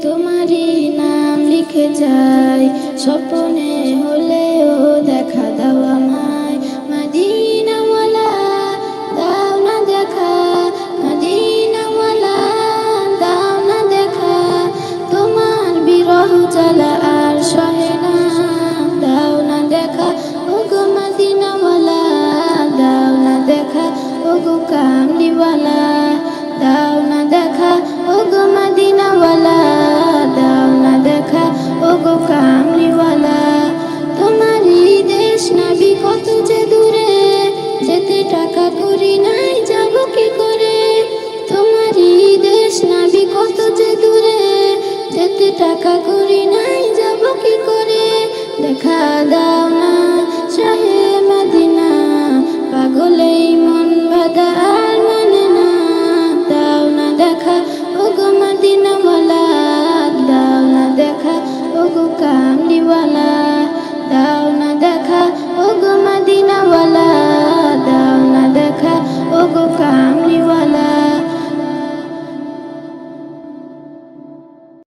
তোমারই নাম লিখে যাই, স্বপ্নে হলেও দেখা দাও আমায়। মদিনাওয়ালা দাও না দেখা, মদিনাওয়ালা দাও না দেখা, তোমার বিরহ জ্বালা আর সহে না, দাও না দেখা ওগো মদিনাওয়ালা, দাও না দেখা ওগো কামলিওয়ালা, দাও না দেখা ওগো মদিনাওয়ালা, দাও না দেখা ওগো কামলিওয়ালা। তোমারই দেশ নবী কত যে দূরে, যেতে টাকা করি নাই যাব কি করে। তোমারই দেশ নবী কত যে দূরে, যেতে টাকা করি নাই যাব কি করে। দেখা দাও না শাহে মদিনা, পাগলেই মন বাঁধা আর মানে না, দাও না দেখা ওগো মদিনাওয়ালা, দাও না দেখা ওগো কামলিওয়ালা, দাও না দেখা ওগো মদিনা।